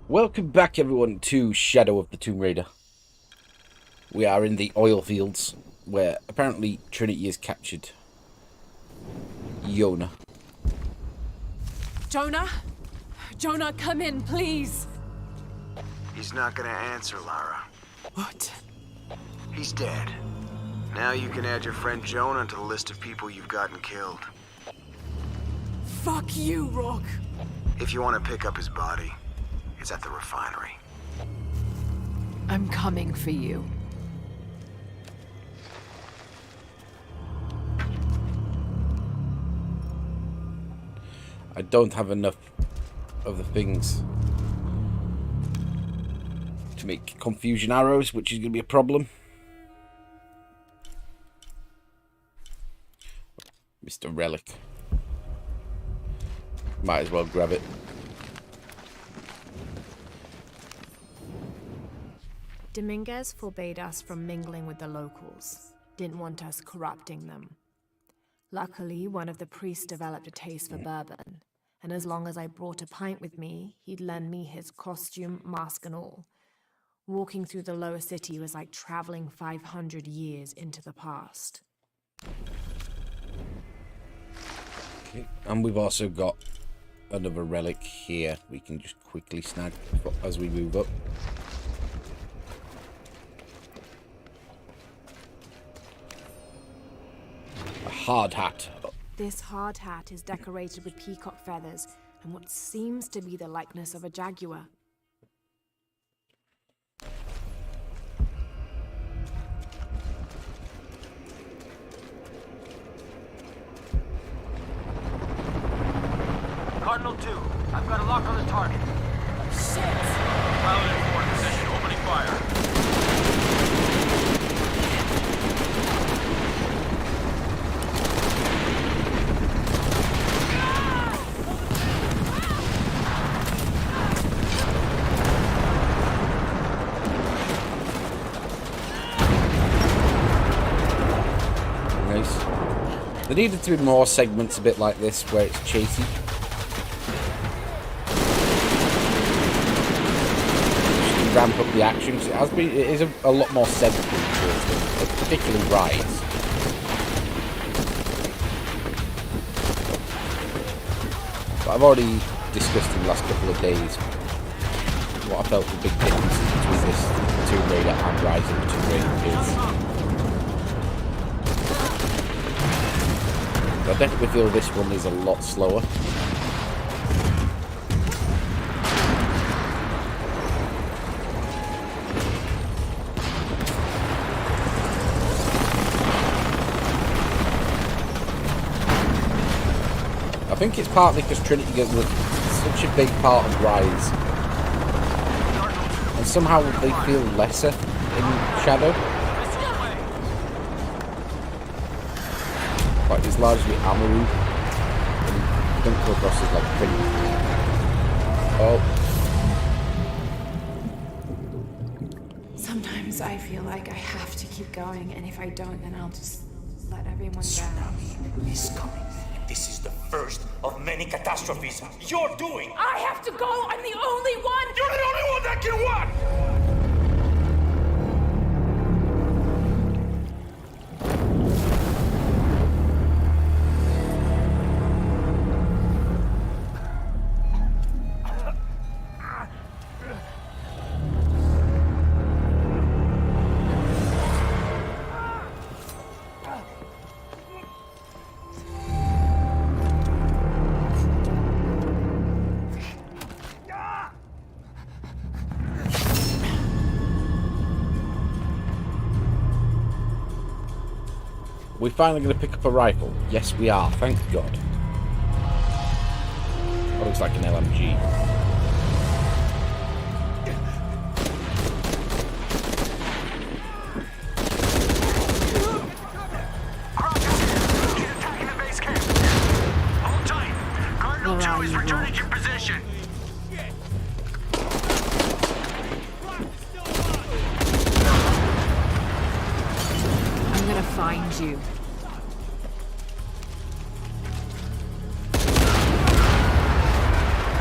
Welcome back, everyone, to Shadow of the Tomb Raider. We are in the oil fields, where apparently Trinity has captured Jonah. Jonah? Jonah, come in, please! He's not gonna answer, Lara. What? He's dead. Now you can add your friend Jonah to the list of people you've gotten killed. Fuck you, Rock! If you want to pick up his body, it's at the refinery. I'm coming for you. I don't have enough of the things to make confusion arrows, which is going to be a problem. Mr. Relic. Might as well grab it. Dominguez forbade us from mingling with the locals, didn't want us corrupting them. Luckily, one of the priests developed a taste for bourbon, and as long as I brought a pint with me, he'd lend me his costume, mask and all. Walking through the lower city was like traveling 500 years into the past. Okay. And we've also got another relic here we can just quickly snag as we move up. A hard hat. This hard hat is decorated with peacock feathers and what seems to be the likeness of a jaguar. Cardinal 2, I've got a lock on the target. Shit! Pilot in forward position, opening fire. Nice. There needed to be more segments a bit like this where it's chasey. Ramp up the action, because it is a lot more sensitive towards them, particularly rides. But I've already discussed in the last couple of days what I felt the big differences between this Tomb Raider and Rise of the Tomb Raider is. I definitely feel this one is a lot slower. I think it's partly because Trinity was such a big part of Rise, and somehow they feel lesser in Shadow. Like it's largely Amaru, and don't come across as like Trinity. Oh. Sometimes I feel like I have to keep going, and if I don't, then I'll just let everyone down. Tsunami is coming. This is the first of many catastrophes you're doing! I have to go! I'm the only one! You're the only one that can what? We're finally going to pick up a rifle. Yes, we are. Thank God. That looks like an LMG. He's attacking the base camp. Hold tight. Cardinal 2 is returning to position. I'm gonna find you.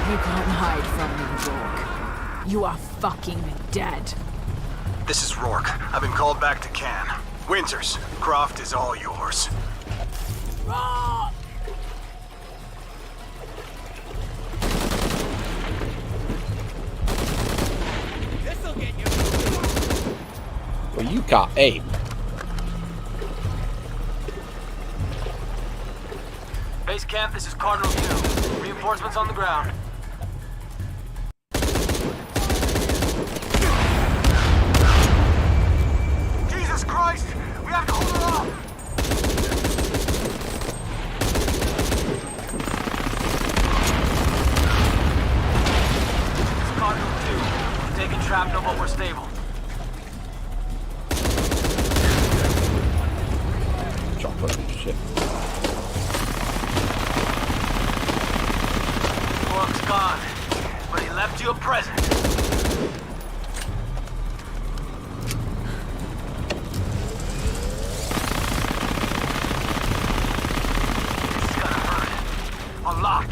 You can't hide from me, Rourke. You are fucking dead. This is Rourke. I've been called back to Cannes. Winters, Croft is all yours. This'll get you. Well, you can't aim. Base camp, this is Cardinal 2. Reinforcements on the ground. Jesus Christ! We have to hold her off! This is Cardinal 2. We're taking shrapnel, but we're stable. Chocolate shit. Rourke's gone, but he left you a present. This is gonna hurt. A lot.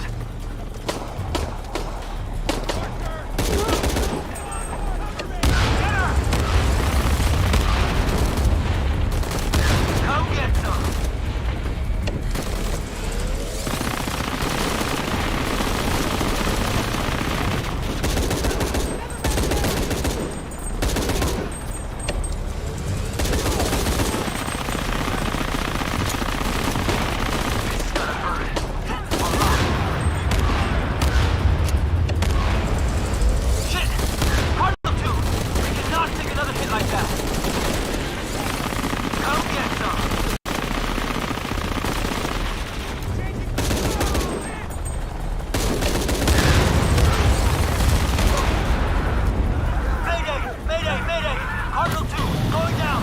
Come get some. Shit! Cardinal 2! We cannot take another hit like that! Come get some! Mayday! Mayday! Mayday! Cardinal 2, going down!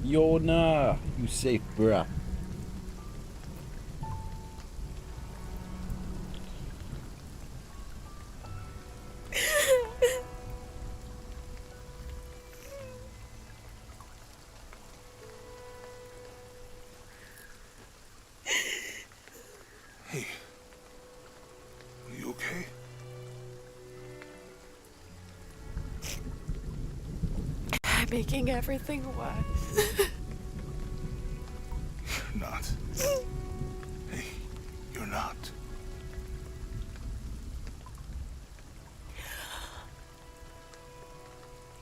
Jonah, you safe, bruh. Hey, are you okay? Making everything worse. You're not. Hey, you're not.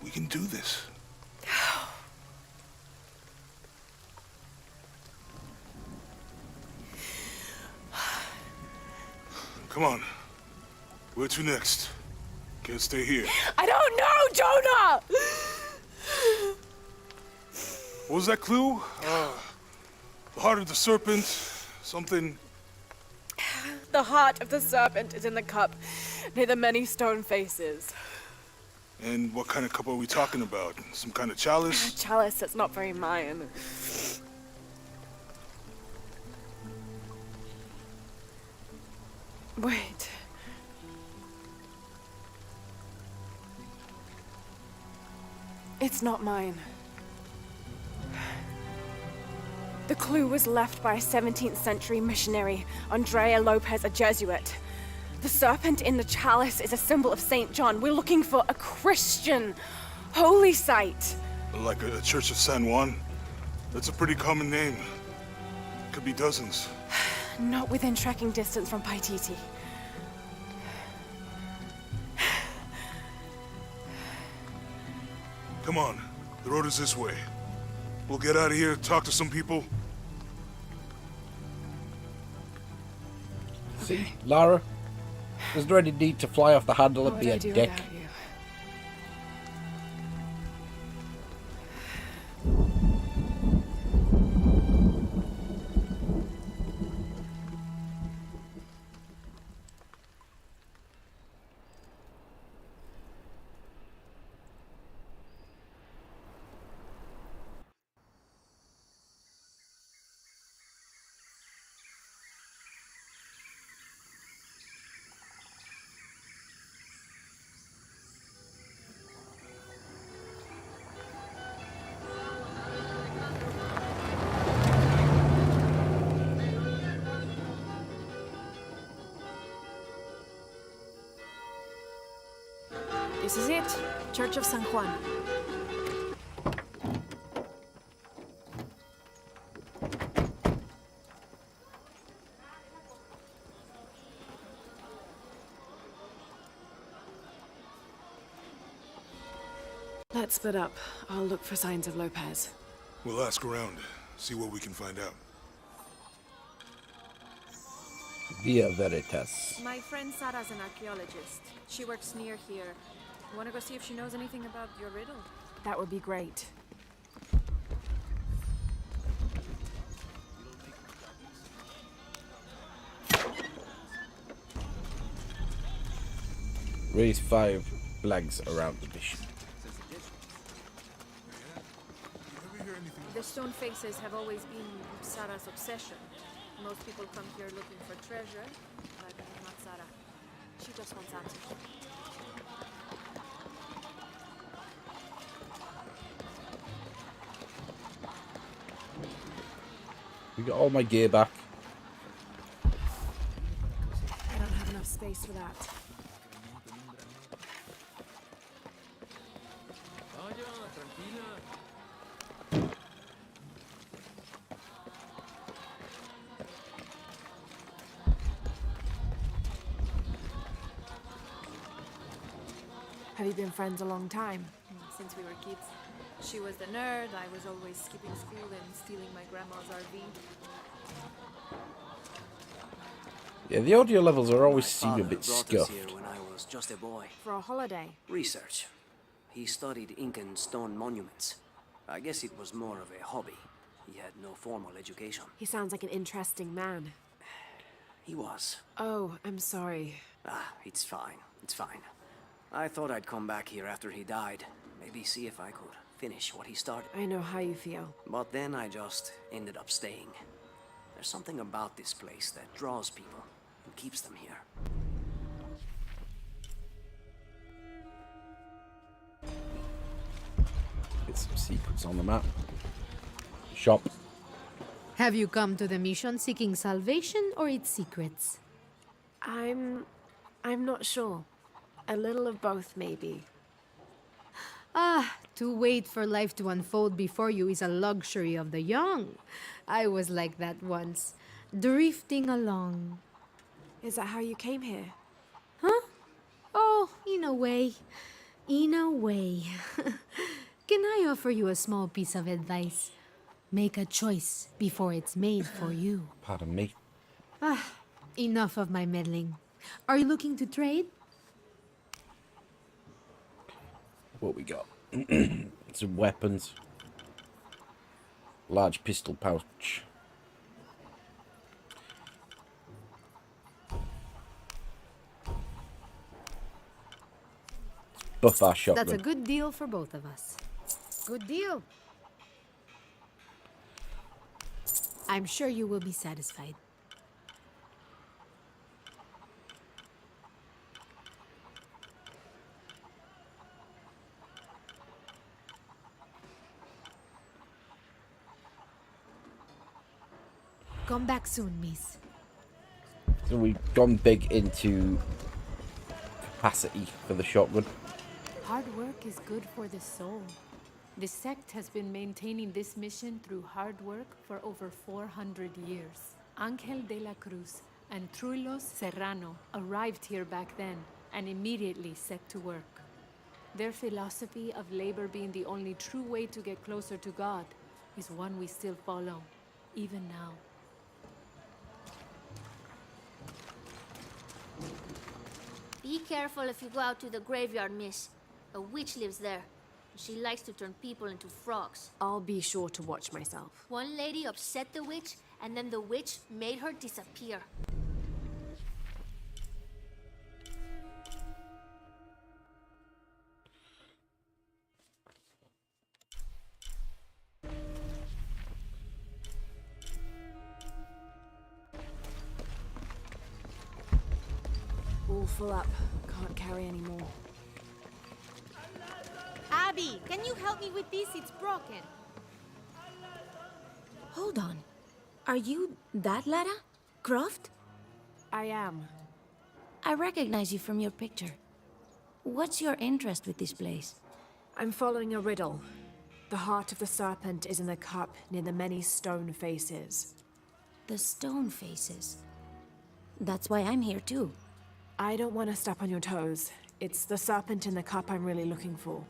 We can do this. Come on. Where to next? Can't stay here. I don't know, Jonah! What was that clue? The heart of the serpent, something. The heart of the serpent is in the cup, near the many stone faces. And what kind of cup are we talking about? Some kind of chalice? Chalice that's not very Mayan. Wait. It's not mine. The clue was left by a 17th century missionary, Andrea Lopez, a Jesuit. The serpent in the chalice is a symbol of St. John. We're looking for a Christian holy site. Like a Church of San Juan? That's a pretty common name. Could be dozens. Not within trekking distance from Paititi. Come on, the road is this way. We'll get out of here, talk to some people. See, Lara? There's no any need to fly off the handle and What be would a I do dick. without you? This is it. Church of San Juan. Let's split up. I'll look for signs of Lopez. We'll ask around, see what we can find out. Via Veritas. My friend Sarah's an archaeologist. She works near here. Want to go see if she knows anything about your riddle? That would be great. Raise 5 flags around the mission. The stone faces have always been Sarah's obsession. Most people come here looking for treasure, but not Sarah. She just wants answers. We got all my gear back. I don't have enough space for that. Have you been friends a long time? Since we were kids. She was the nerd, I was always skipping school and stealing my grandma's RV. Yeah, the audio levels are always seem a Father bit brought us scuffed. here when I was just a boy. For a holiday. Research. He studied Incan stone monuments. I guess it was more of a hobby. He had no formal education. He sounds like an interesting man. He was. Oh, I'm sorry. Ah, it's fine. It's fine. I thought I'd come back here after he died. Maybe see if I could finish what he started. I know how you feel. But then I just ended up staying. There's something about this place that draws people and keeps them here. Get some secrets on the map. Shop. Have you come to the mission seeking salvation or its secrets? I'm not sure. A little of both, maybe. Ah, to wait for life to unfold before you is a luxury of the young. I was like that once, drifting along. Is that how you came here? Huh? Oh, in a way. In a way. Can I offer you a small piece of advice? Make a choice before it's made for you. Pardon me. Ah, enough of my meddling. Are you looking to trade? What we got? Some weapons. Large pistol pouch. Buff our shotgun. That's a good deal for both of us. Good deal. I'm sure you will be satisfied. Come back soon, miss. So we've gone big into capacity for the shotgun. Hard work is good for the soul. The sect has been maintaining this mission through hard work for over 400 years. Angel de la Cruz and Truilos Serrano arrived here back then and immediately set to work. Their philosophy of labor being the only true way to get closer to God is one we still follow, even now. Be careful if you go out to the graveyard, miss. A witch lives there. She likes to turn people into frogs. I'll be sure to watch myself. One lady upset the witch, and then the witch made her disappear. All full up. Can't carry any more. Abby, can you help me with this? It's broken. Hold on. Are you that Lara? Croft? I am. I recognize you from your picture. What's your interest with this place? I'm following a riddle. The heart of the serpent is in the cup near the many stone faces. The stone faces? That's why I'm here too. I don't want to step on your toes. It's the serpent in the cup I'm really looking for.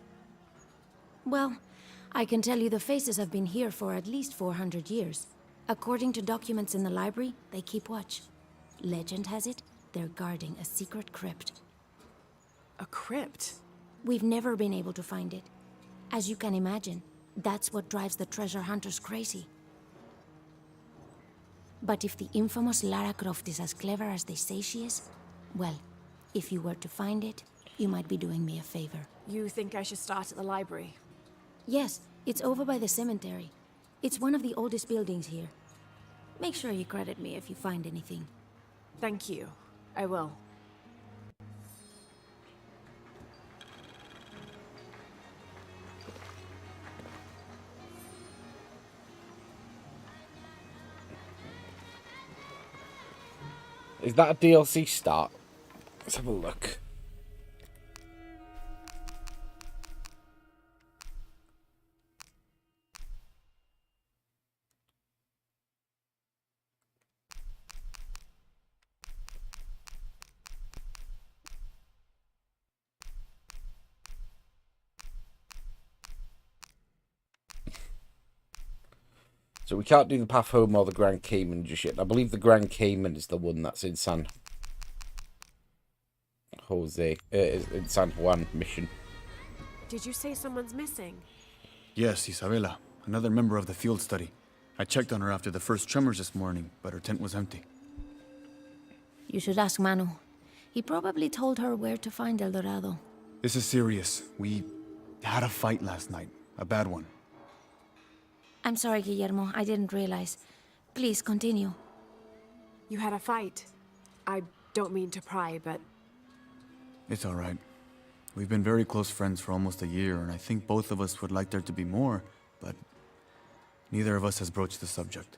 Well, I can tell you the faces have been here for at least 400 years. According to documents in the library, they keep watch. Legend has it, they're guarding a secret crypt. A crypt? We've never been able to find it. As you can imagine, that's what drives the treasure hunters crazy. But if the infamous Lara Croft is as clever as they say she is, well, if you were to find it, you might be doing me a favor. You think I should start at the library? Yes, it's over by the cemetery. It's one of the oldest buildings here. Make sure you credit me if you find anything. Thank you. I will. Is that a DLC start? Let's have a look. So we can't do the Path Home or the Grand Cayman just yet. I believe the Grand Cayman is the one that's in San Juan mission. Did you say someone's missing? Yes, Isabella, another member of the field study. I checked on her after the first tremors this morning, but her tent was empty. You should ask Manu. He probably told her where to find El Dorado. This is serious. We had a fight last night. A bad one. I'm sorry, Guillermo. I didn't realize. Please, continue. You had a fight. I don't mean to pry, but... It's all right. We've been very close friends for almost a year, and I think both of us would like there to be more, but... neither of us has broached the subject.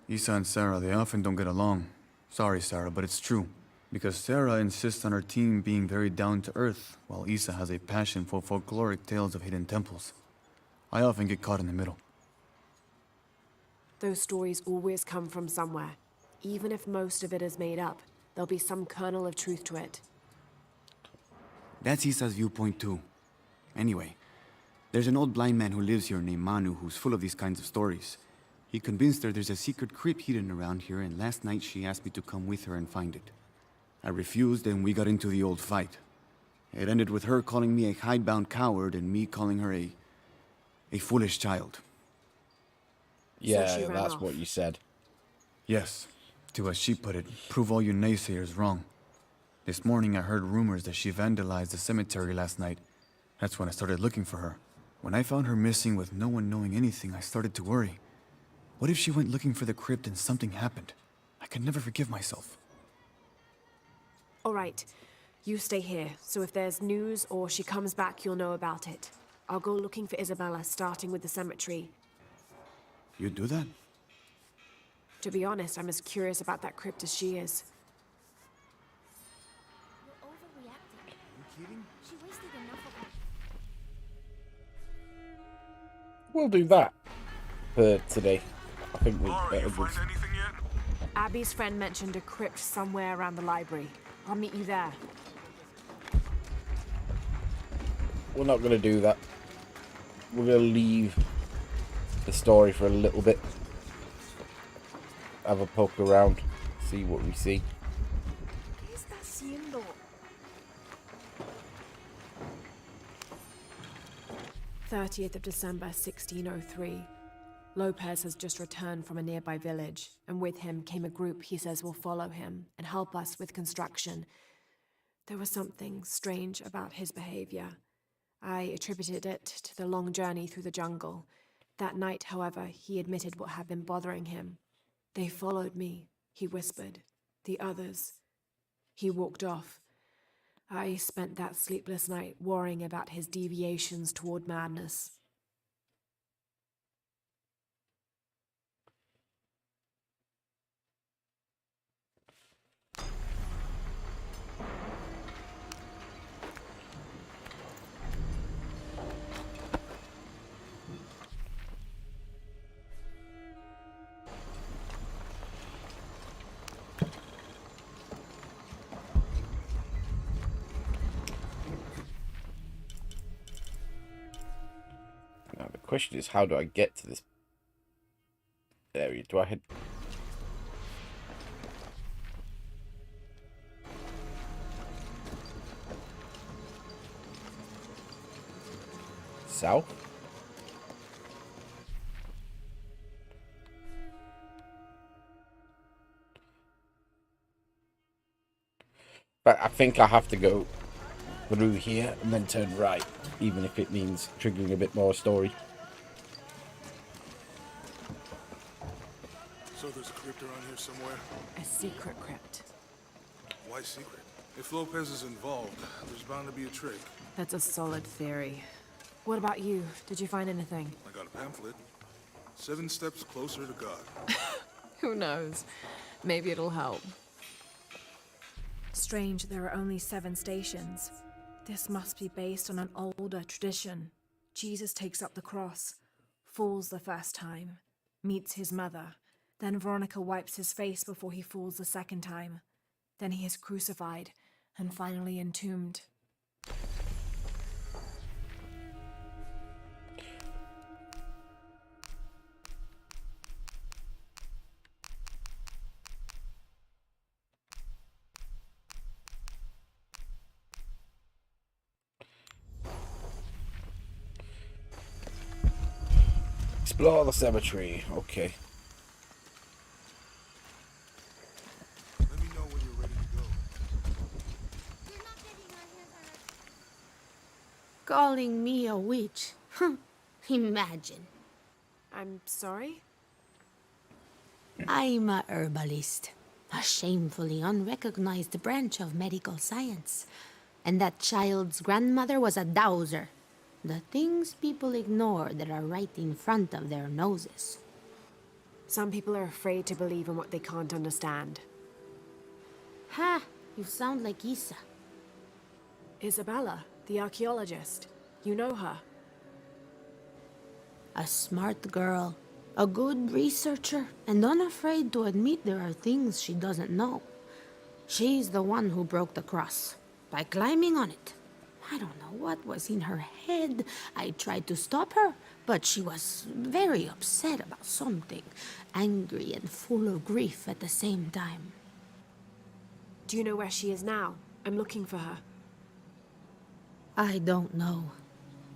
Isa and Sarah, they often don't get along. Sorry, Sarah, but it's true. Because Sarah insists on her team being very down-to-earth, while Isa has a passion for folkloric tales of hidden temples. I often get caught in the middle. Those stories always come from somewhere. Even if most of it is made up, there'll be some kernel of truth to it. That's Isa's viewpoint too. Anyway, there's an old blind man who lives here named Manu who's full of these kinds of stories. He convinced her there's a secret crypt hidden around here, and last night she asked me to come with her and find it. I refused, and we got into the old fight. It ended with her calling me a hidebound coward and me calling her a foolish child. Yeah, So she ran that's off. what you said. Yes, to as she put it, prove all you naysayers wrong. This morning I heard rumors that she vandalized the cemetery last night. That's when I started looking for her. When I found her missing with no one knowing anything, I started to worry. What if she went looking for the crypt and something happened? I could never forgive myself. All right. You stay here, so if there's news or she comes back, you'll know about it. I'll go looking for Isabella, starting with the cemetery. You'd do that? To be honest, I'm as curious about that crypt as she is. You're overreacting. She wasted enough of her. We'll do that for today. I think we'll Lara, you find anything yet? Abby's friend mentioned a crypt somewhere around the library. I'll meet you there. We're not going to do that. We're going to leave the story for a little bit. Have a poke around. See what we see. ¿Qué está haciendo? 30th of December, 1603. Lopez has just returned from a nearby village, and with him came a group he says will follow him and help us with construction. There was something strange about his behavior. I attributed it to the long journey through the jungle. That night, however, he admitted what had been bothering him. "They followed me," he whispered. "The others." He walked off. I spent that sleepless night worrying about his deviations toward madness. Now the question is, how do I get to this area? Do I head south? But I think I have to go through here and then turn right, even if it means triggering a bit more story. So there's a crypt around here somewhere? A secret crypt. Why secret? If Lopez is involved, there's bound to be a trick. That's a solid theory. What about you? Did you find anything? I got a pamphlet. 7 steps closer to God. Who knows? Maybe it'll help. Strange, there are only 7 stations. This must be based on an older tradition. Jesus takes up the cross, falls the first time, meets his mother. Then Veronica wipes his face before he falls the second time. Then he is crucified and finally entombed. Explore the cemetery. Okay. Let me know when you're ready to go. Calling me a witch? Imagine. I'm sorry? I'm a herbalist, a shamefully unrecognized branch of medical science. And that child's grandmother was a dowser. The things people ignore that are right in front of their noses. Some people are afraid to believe in what they can't understand. Ha! You sound like Isa. Isabella, the archaeologist. You know her. A smart girl, a good researcher, and unafraid to admit there are things she doesn't know. She's the one who broke the cross, by climbing on it. I don't know what was in her head. I tried to stop her, but she was very upset about something, angry and full of grief at the same time. Do you know where she is now? I'm looking for her. I don't know.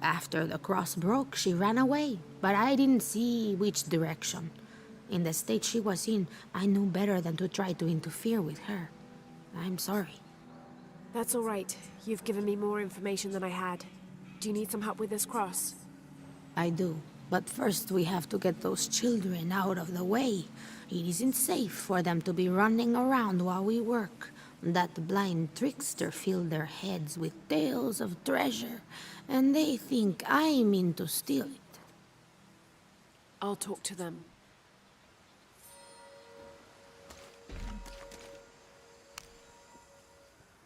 After the cross broke, she ran away, but I didn't see which direction. In the state she was in, I knew better than to try to interfere with her. I'm sorry. That's all right. You've given me more information than I had. Do you need some help with this cross? I do. But first we have to get those children out of the way. It isn't safe for them to be running around while we work. That blind trickster filled their heads with tales of treasure, and they think I mean to steal it. I'll talk to them.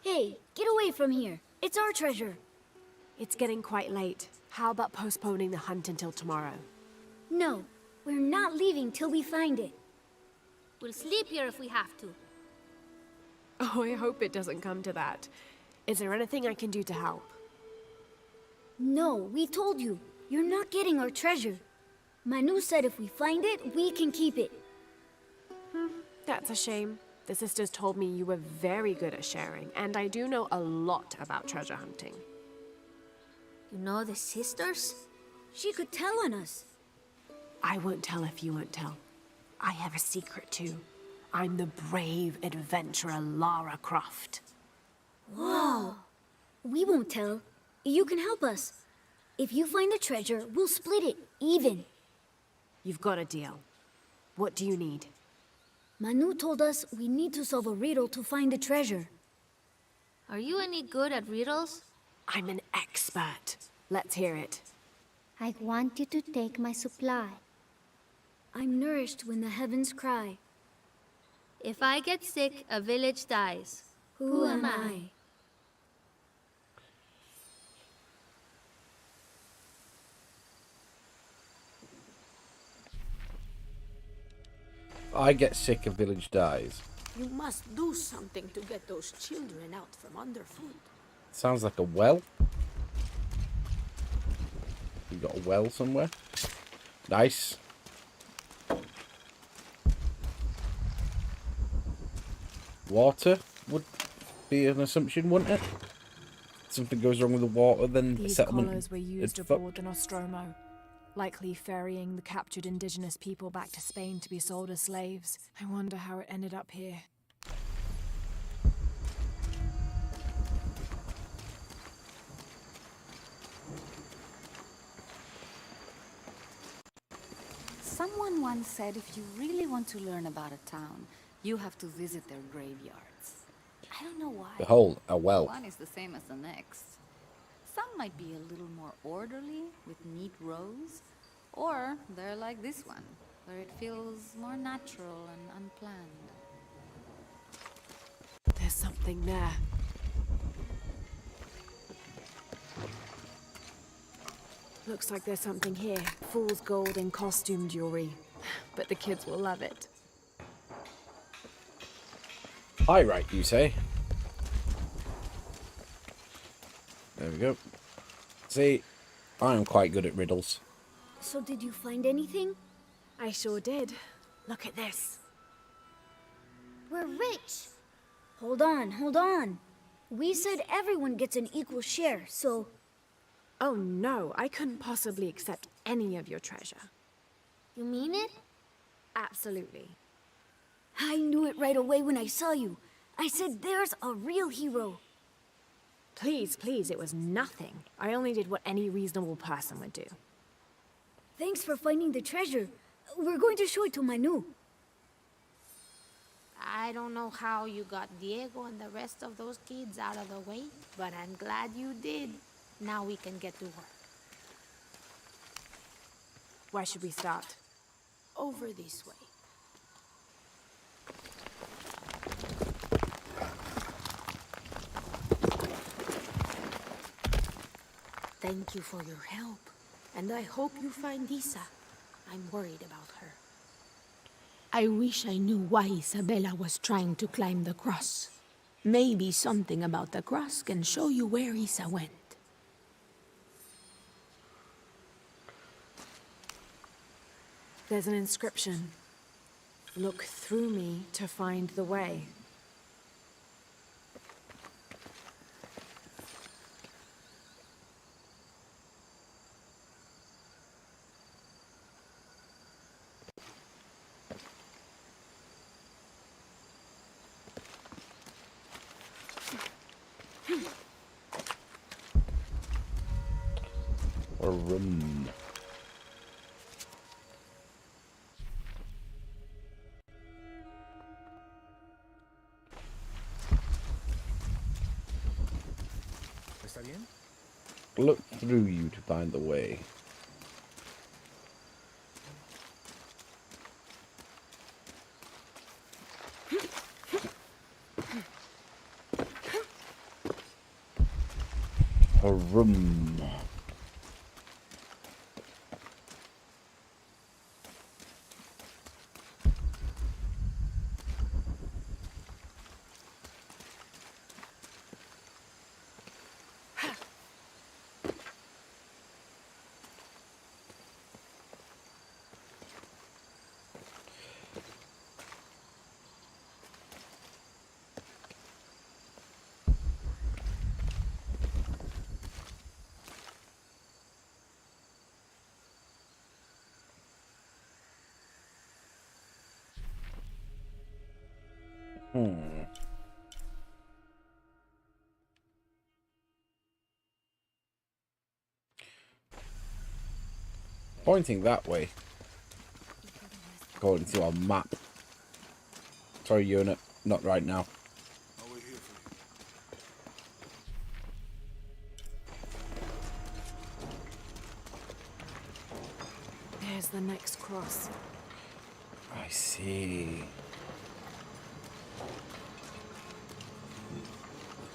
Hey, get away from here. It's our treasure. It's getting quite late. How about postponing the hunt until tomorrow? No, we're not leaving till we find it. We'll sleep here if we have to. Oh, I hope it doesn't come to that. Is there anything I can do to help? No, we told you. You're not getting our treasure. Manu said if we find it, we can keep it. That's a shame. The sisters told me you were very good at sharing, and I do know a lot about treasure hunting. You know the sisters? She could tell on us. I won't tell if you won't tell. I have a secret too. I'm the brave adventurer Lara Croft. Whoa. We won't tell. You can help us. If you find the treasure, we'll split it, even. You've got a deal. What do you need? Manu told us we need to solve a riddle to find the treasure. Are you any good at riddles? I'm an expert. Let's hear it. I want you to take my supply. I'm nourished when the heavens cry. If I get sick, a village dies. Who am I? I get sick, a village dies. You must do something to get those children out from underfoot. Sounds like a well. You got a well somewhere. Nice. Water would be an assumption, wouldn't it? Something goes wrong with the water, then These a settlement collars were used aboard the Nostromo, likely ferrying the captured indigenous people back to Spain to be sold as slaves. I wonder how it ended up here. Someone once said if you really want to learn about a town, you have to visit their graveyards. I don't know why. Behold, a well. One is the same as the next. Some might be a little more orderly, with neat rows, or they're like this one, where it feels more natural and unplanned. There's something there. Looks like there's something here. Fool's gold and costume jewelry. But the kids will love it. High right, you say? There we go. See, I am quite good at riddles. So did you find anything? I sure did. Look at this. We're rich. Hold on, hold on. We said everyone gets an equal share, so... Oh no, I couldn't possibly accept any of your treasure. You mean it? Absolutely. I knew it right away when I saw you. I said there's a real hero. Please, please, it was nothing. I only did what any reasonable person would do. Thanks for finding the treasure. We're going to show it to Manu. I don't know how you got Diego and the rest of those kids out of the way, but I'm glad you did. Now we can get to work. Where should we start? Over this way. Thank you for your help, and I hope you find Isa. I'm worried about her. I wish I knew why Isabella was trying to climb the cross. Maybe something about the cross can show you where Isa went. There's an inscription. Look through me to find the way. A room. Look through you to find the way. A room. Pointing that way. According to our map. Sorry, unit. Not right now. I'll wait here for you. There's the next cross. I see.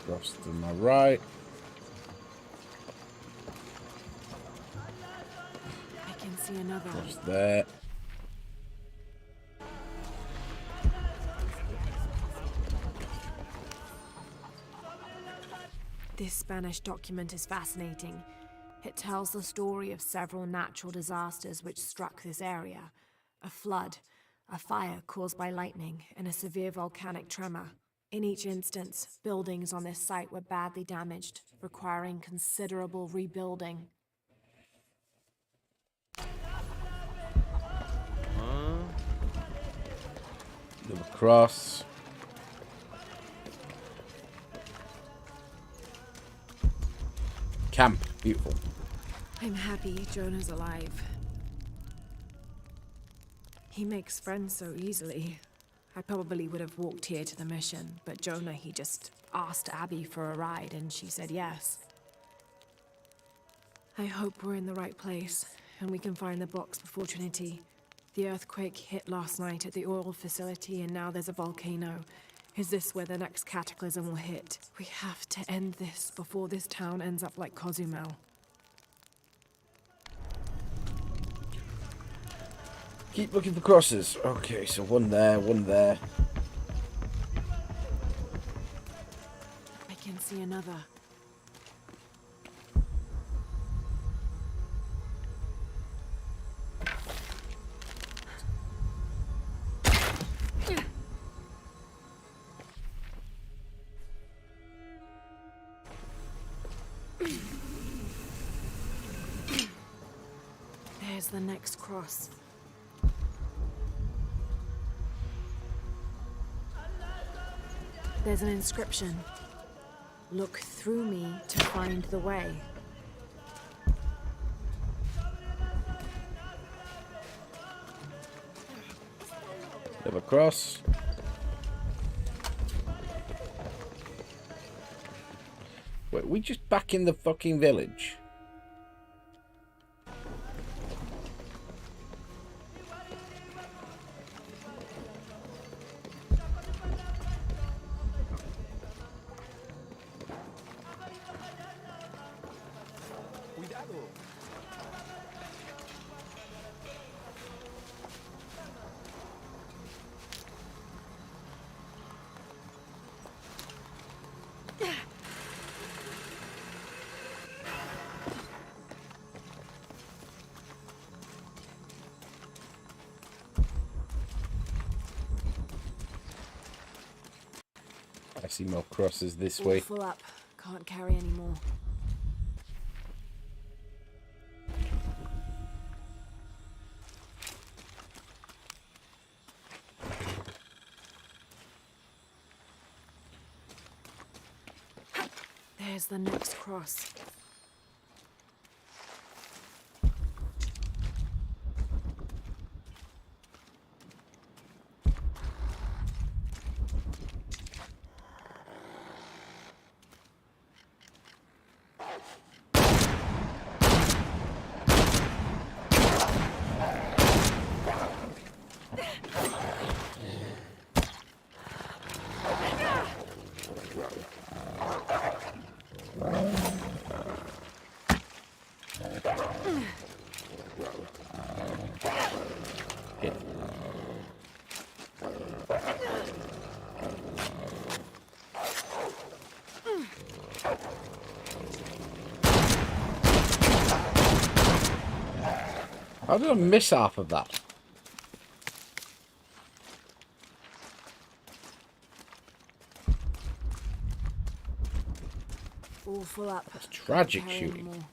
Cross to my right. I can see another. Cross there. This Spanish document is fascinating. It tells the story of several natural disasters which struck this area. A flood, a fire caused by lightning, and a severe volcanic tremor. In each instance, buildings on this site were badly damaged, requiring considerable rebuilding. Double cross. Camp. Beautiful. I'm happy Jonah's alive. He makes friends so easily. I probably would have walked here to the mission, but Jonah, he just asked Abby for a ride and she said yes. I hope we're in the right place and we can find the box before Trinity. The earthquake hit last night at the oil facility and now there's a volcano. Is this where the next cataclysm will hit? We have to end this before this town ends up like Cozumel. Keep looking for crosses. Okay, so one there, one there. I can see another. There's the next cross. There's an inscription. Look through me to find the way. Double cross. Wait, we just back in the fucking village? I see more crosses this way. Full up. Can't carry any more. There's the next cross. How did I miss half of that? All full up. That's tragic shooting.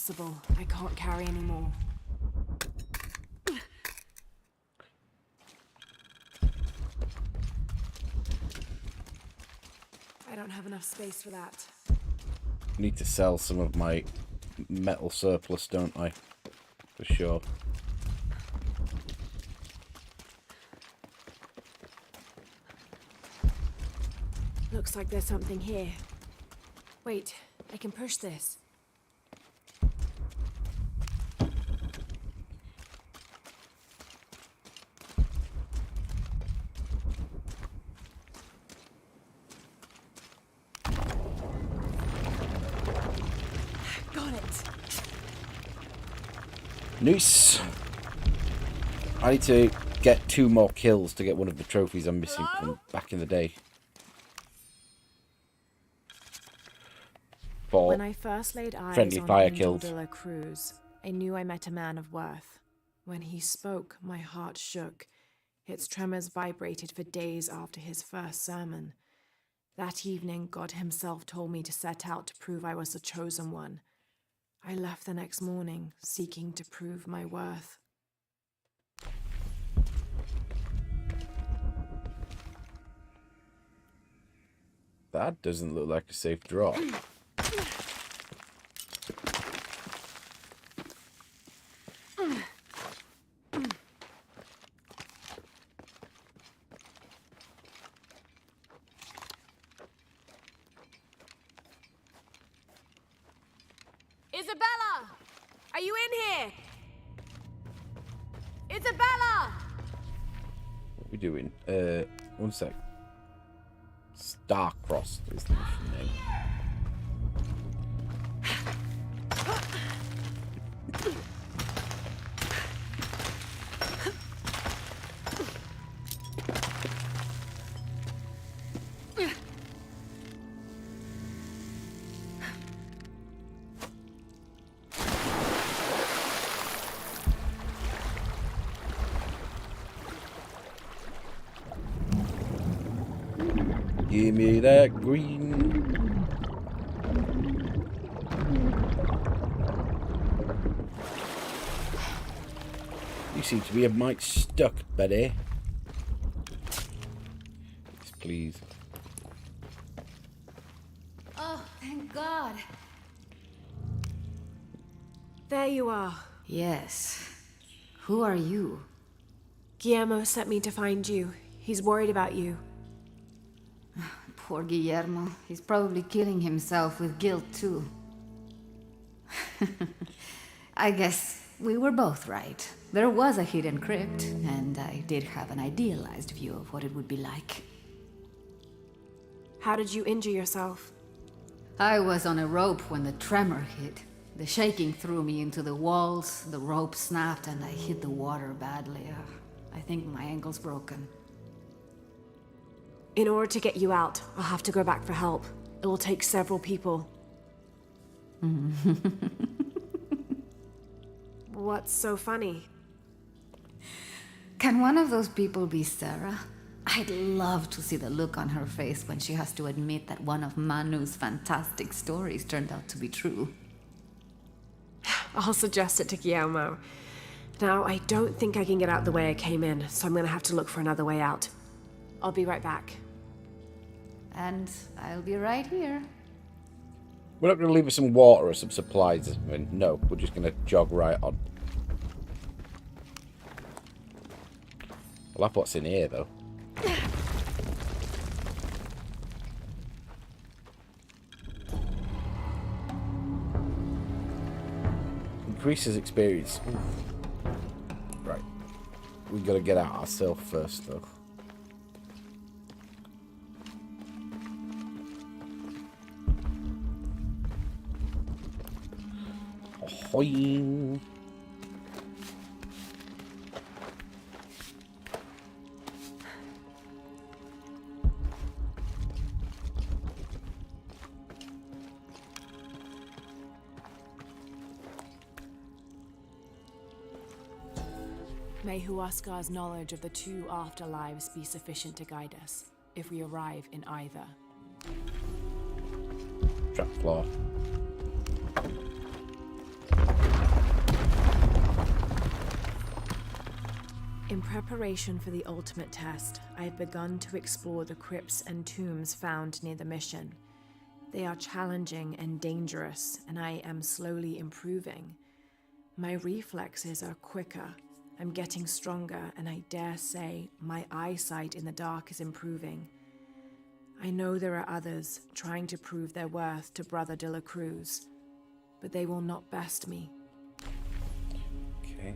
possible. I can't carry anymore. I don't have enough space for that. I need to sell some of my metal surplus, don't I? For sure. Looks like there's something here. Wait, I can push this. Got it. Nice. I need to get 2 more kills to get one of the trophies I'm missing from back in the day. For When I first laid eyes friendly on fire Angel kills. de la Cruz, I knew I met a man of worth. When he spoke, my heart shook. Its tremors vibrated for days after his first sermon. That evening, God himself told me to set out to prove I was the chosen one. I left the next morning, seeking to prove my worth. That doesn't look like a safe drop. Isabella! Are you in here? Isabella! What are we doing? One sec. Starcross is the mission name. Give me that green. You seem to be a mite stuck, Betty. Yes, please. Oh, thank God. There you are. Yes. Who are you? Guillermo sent me to find you. He's worried about you. Poor Guillermo. He's probably killing himself with guilt, too. I guess we were both right. There was a hidden crypt, and I did have an idealized view of what it would be like. How did you injure yourself? I was on a rope when the tremor hit. The shaking threw me into the walls, the rope snapped, and I hit the water badly. I think my ankle's broken. In order to get you out, I'll have to go back for help. It will take several people. What's so funny? Can one of those people be Sarah? I'd love to see the look on her face when she has to admit that one of Manu's fantastic stories turned out to be true. I'll suggest it to Guillermo. Now, I don't think I can get out the way I came in, so I'm gonna have to look for another way out. I'll be right back. And I'll be right here. We're not going to leave us some water or some supplies. I mean, no, we're just going to jog right on. I love what's in here, though. Increases experience. Ooh. Right. We got to get out ourselves first, though. Ahoy! May Huascar's knowledge of the 2 afterlives be sufficient to guide us, if we arrive in either. Trap floor. In preparation for the ultimate test, I've begun to explore the crypts and tombs found near the mission. They are challenging and dangerous, and I am slowly improving. My reflexes are quicker, I'm getting stronger, and I dare say my eyesight in the dark is improving. I know there are others trying to prove their worth to Brother de la Cruz, but they will not best me. Okay.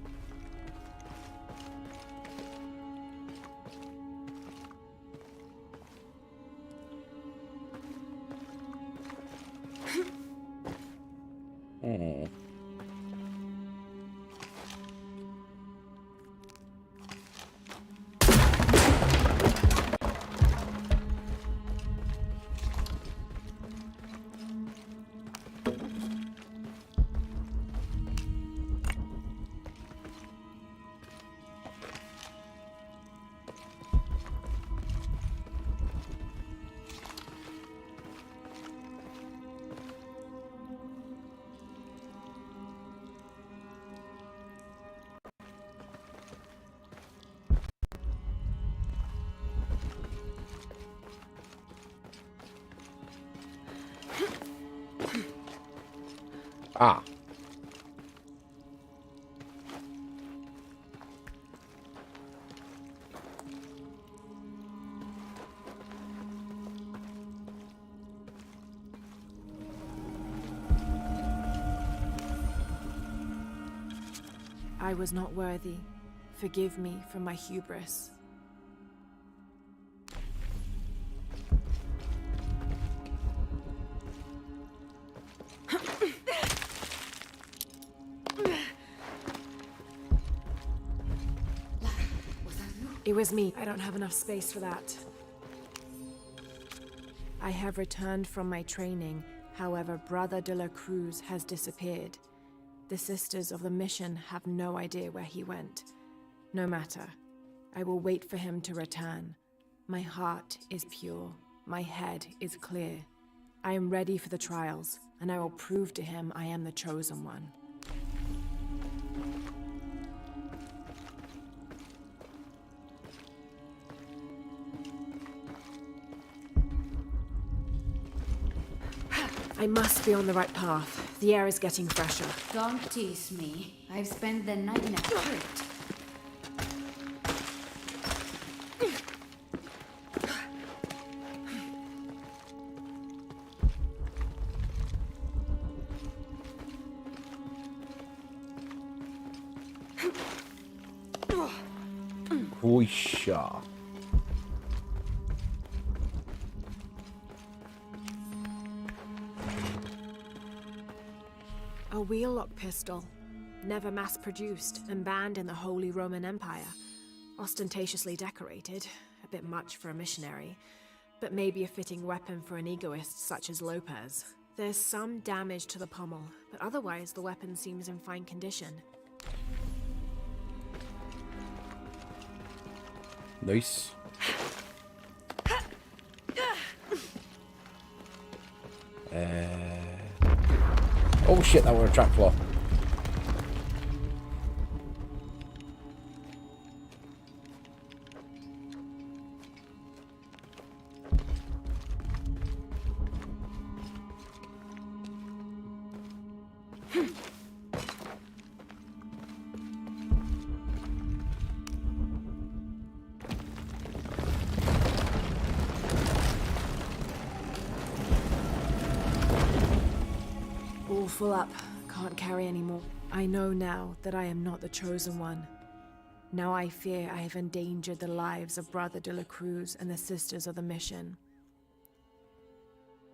Ah. I was not worthy. Forgive me for my hubris. It was me. I don't have enough space for that. I have returned from my training. However, Brother de la Cruz has disappeared. The Sisters of the Mission have no idea where he went. No matter. I will wait for him to return. My heart is pure. My head is clear. I am ready for the trials, and I will prove to him I am the chosen one. I must be on the right path. The air is getting fresher. Don't tease me. I've spent the night in a crypt. Whoosha. A wheel-lock pistol, never mass-produced and banned in the Holy Roman Empire. Ostentatiously decorated, a bit much for a missionary, but maybe a fitting weapon for an egoist such as Lopez. There's some damage to the pommel, but otherwise the weapon seems in fine condition. Nice. Oh shit, that were a trap floor. All full up. Can't carry any more. I know now that I am not the chosen one. Now I fear I have endangered the lives of Brother de la Cruz and the Sisters of the Mission.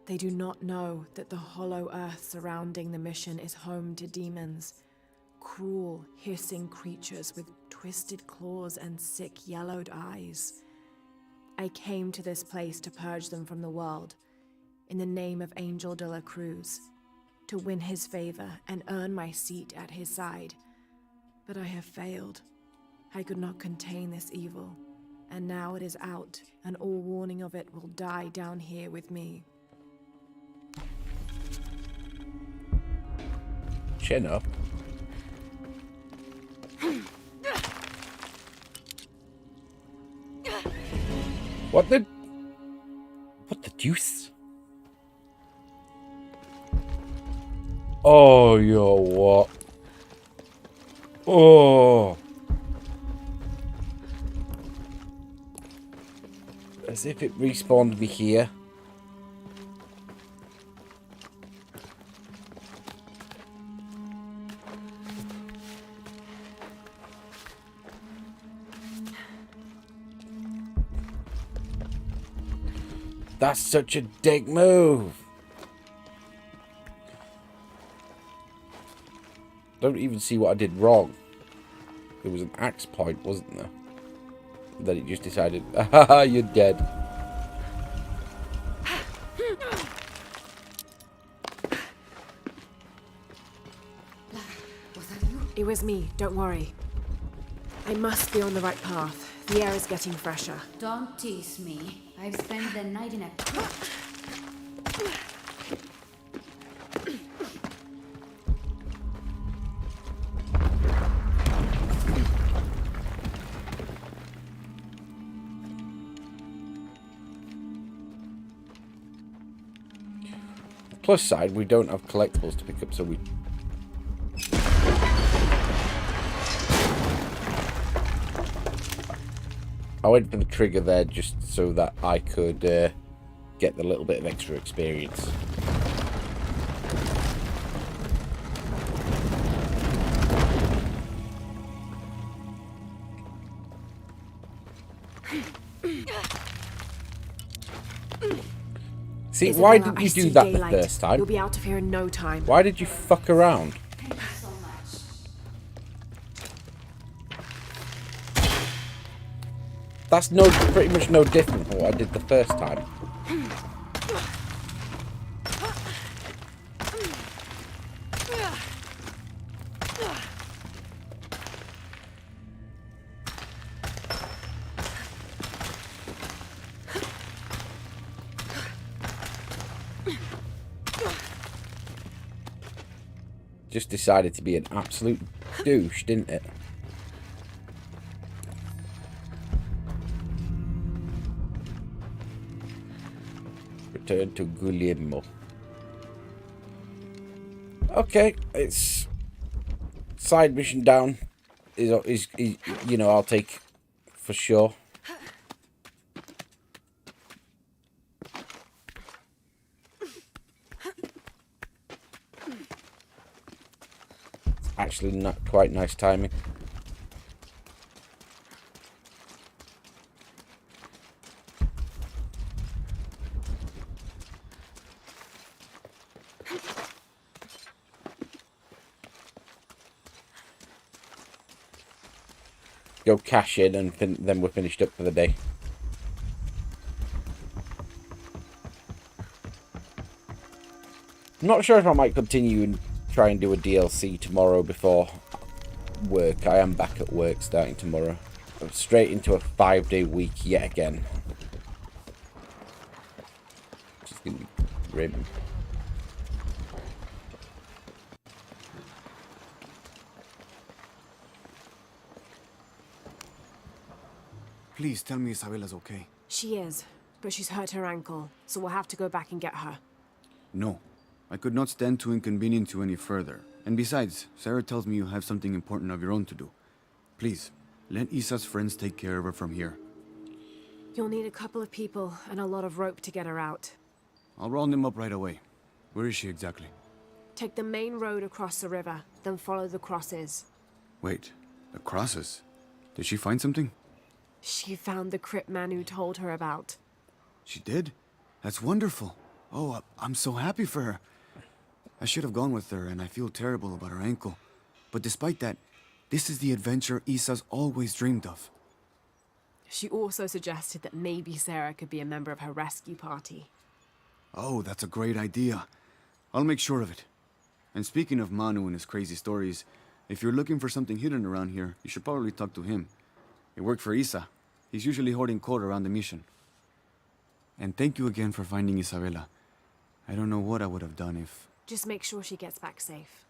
They do not know that the hollow earth surrounding the mission is home to demons. Cruel, hissing creatures with twisted claws and sick, yellowed eyes. I came to this place to purge them from the world, in the name of Angel de la Cruz, to win his favor and earn my seat at his side. But I have failed. I could not contain this evil, and now it is out, and all warning of it will die down here with me. Chin up. What the deuce? Oh, yo, what? Oh. As if it respawned me here. That's such a dick move. Don't even see what I did wrong. There was an axe point, wasn't there? Then it just decided, haha, you're dead. It was me, don't worry. I must be on the right path. The air is getting fresher. Don't tease me. I've spent the night in a crypt. Plus side, we don't have collectibles to pick up, so we... I went for the trigger there just so that I could get the little bit of extra experience. See, Isabella, why didn't you do that the first time? You'll be out of here in no time. Why did you fuck around? Thank you so much. That's pretty much no different from what I did the first time. Just decided to be an absolute douche, didn't it? Return to Guglielmo. Okay, it's side mission down. Is you know, I'll take for sure. Actually, not quite nice timing. Go cash in and then we're finished up for the day. I'm not sure if I might continue and try and do a DLC tomorrow before work. I am back at work starting tomorrow. I'm straight into a 5-day week yet again. Which is going to be grim. Please tell me Isabella's okay. She is, but she's hurt her ankle, so we'll have to go back and get her. No. I could not stand to inconvenience you any further. And besides, Sarah tells me you have something important of your own to do. Please, let Isa's friends take care of her from here. You'll need a couple of people and a lot of rope to get her out. I'll round them up right away. Where is she exactly? Take the main road across the river, then follow the crosses. Wait, the crosses? Did she find something? She found the crypt man who told her about. She did? That's wonderful. Oh, I'm so happy for her. I should have gone with her, and I feel terrible about her ankle. But despite that, this is the adventure Isa's always dreamed of. She also suggested that maybe Sarah could be a member of her rescue party. Oh, that's a great idea. I'll make sure of it. And speaking of Manu and his crazy stories, if you're looking for something hidden around here, you should probably talk to him. It worked for Isa. He's usually hoarding coal around the mission. And thank you again for finding Isabella. I don't know what I would have done if... Just make sure she gets back safe.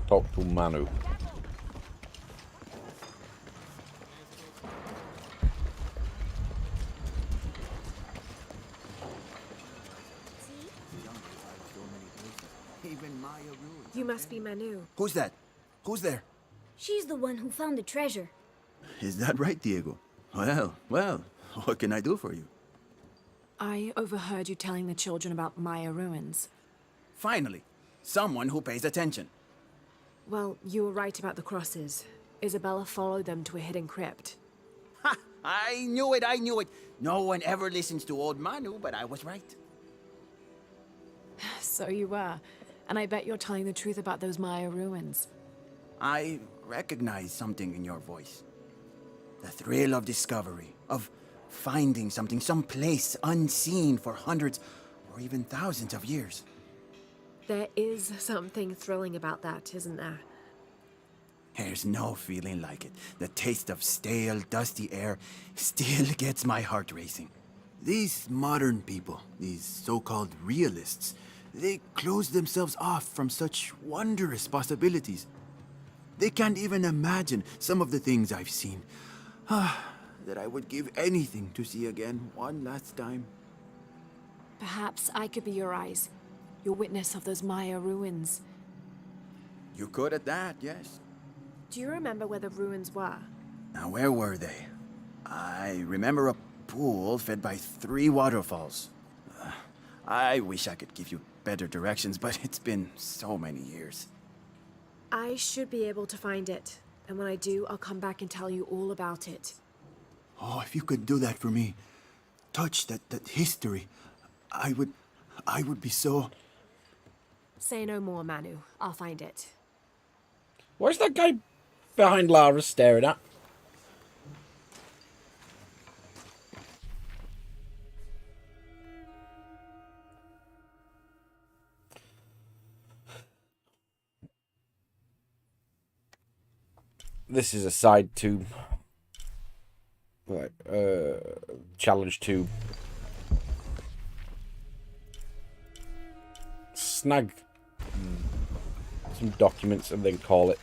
Talk to Manu. Even Maya ruins. You must be Manu. Who's that? Who's there? She's the one who found the treasure. Is that right, Diego? Well, what can I do for you? I overheard you telling the children about Maya ruins. Finally, someone who pays attention. Well, you were right about the crosses. Isabella followed them to a hidden crypt. Ha! I knew it! No one ever listens to old Manu, but I was right. So you were. And I bet you're telling the truth about those Maya ruins. I recognize something in your voice. The thrill of discovery, of finding something, some place unseen for hundreds or even thousands of years. There is something thrilling about that, isn't there? There's no feeling like it. The taste of stale, dusty air still gets my heart racing. These modern people, these so-called realists, they close themselves off from such wondrous possibilities. They can't even imagine some of the things I've seen. That I would give anything to see again one last time. Perhaps I could be your eyes, your witness of those Maya ruins. You could at that, yes. Do you remember where the ruins were? Now, where were they? I remember a pool fed by 3 waterfalls. I wish I could give you better directions, but it's been so many years. I should be able to find it. And when I do, I'll come back and tell you all about it. Oh, if you could do that for me. Touch that history. I would be so... Say no more, Manu. I'll find it. Where's that guy behind Lara staring at? This is a side tube. Like, challenge tube. Snag some documents and then call it.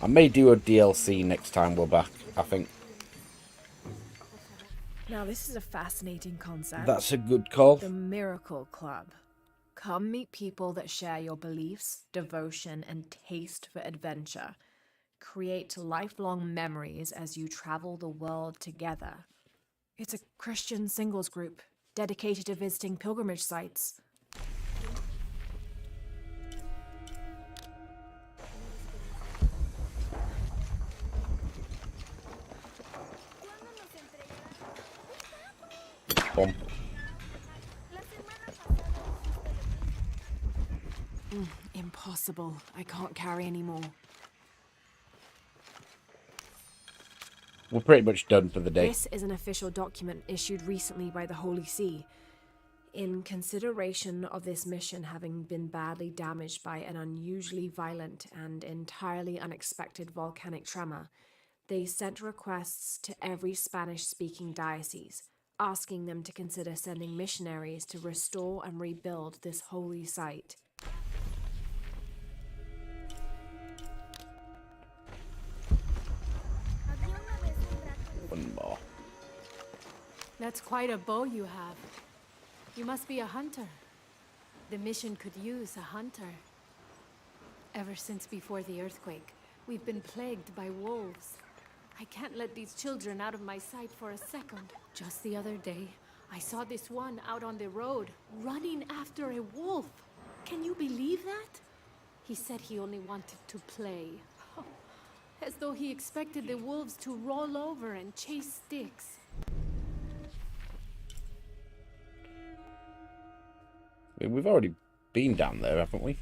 I may do a DLC next time we're back, I think. Now, this is a fascinating concept. That's a good call. The Miracle Club. Come meet people that share your beliefs, devotion, and taste for adventure. Create lifelong memories as you travel the world together. It's a Christian singles group dedicated to visiting pilgrimage sites. Boom. Impossible. I can't carry anymore. We're pretty much done for the day. This is an official document issued recently by the Holy See. In consideration of this mission having been badly damaged by an unusually violent and entirely unexpected volcanic tremor, they sent requests to every Spanish-speaking diocese, asking them to consider sending missionaries to restore and rebuild this holy site. One more. That's quite a bow you have. You must be a hunter. The mission could use a hunter. Ever since before the earthquake, we've been plagued by wolves. I can't let these children out of my sight for a second. Just the other day, I saw this one out on the road, running after a wolf. Can you believe that? He said he only wanted to play. Oh, as though he expected the wolves to roll over and chase sticks. I mean, we've already been down there, haven't we?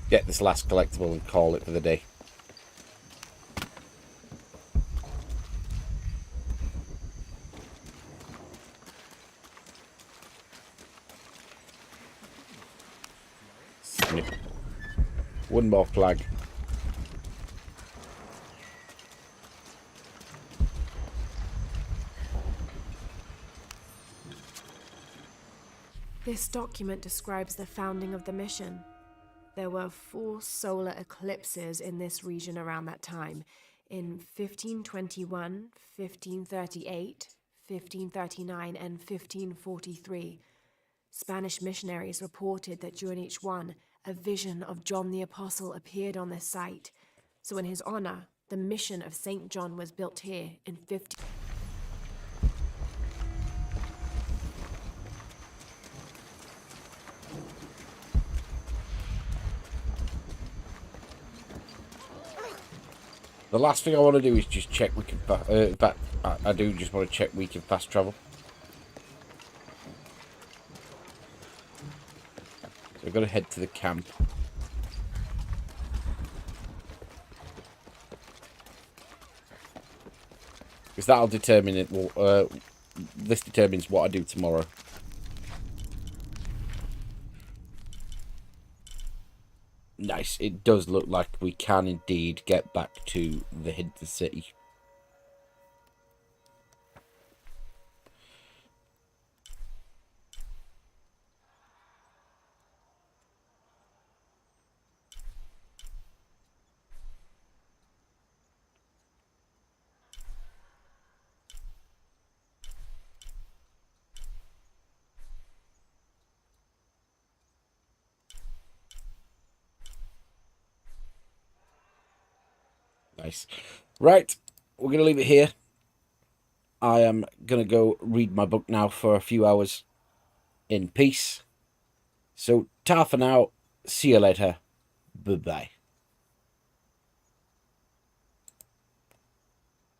Get this last collectible and call it for the day. Snip. One more flag. This document describes the founding of the mission. There were 4 solar eclipses in this region around that time, in 1521, 1538, 1539, and 1543. Spanish missionaries reported that during each one, a vision of John the Apostle appeared on this site. So in his honor, the Mission of St. John was built here in 15... The last thing I want to do is just check we can... in fact, I do just want to check we can fast travel. So we've got to head to the camp. Because that'll determine it. Well, this determines what I do tomorrow. Nice. It does look like we can indeed get back to the hidden city. Nice. Right, we're going to leave it here. I am going to go read my book now for a few hours in peace. So, ta for now. See you later. Bye-bye.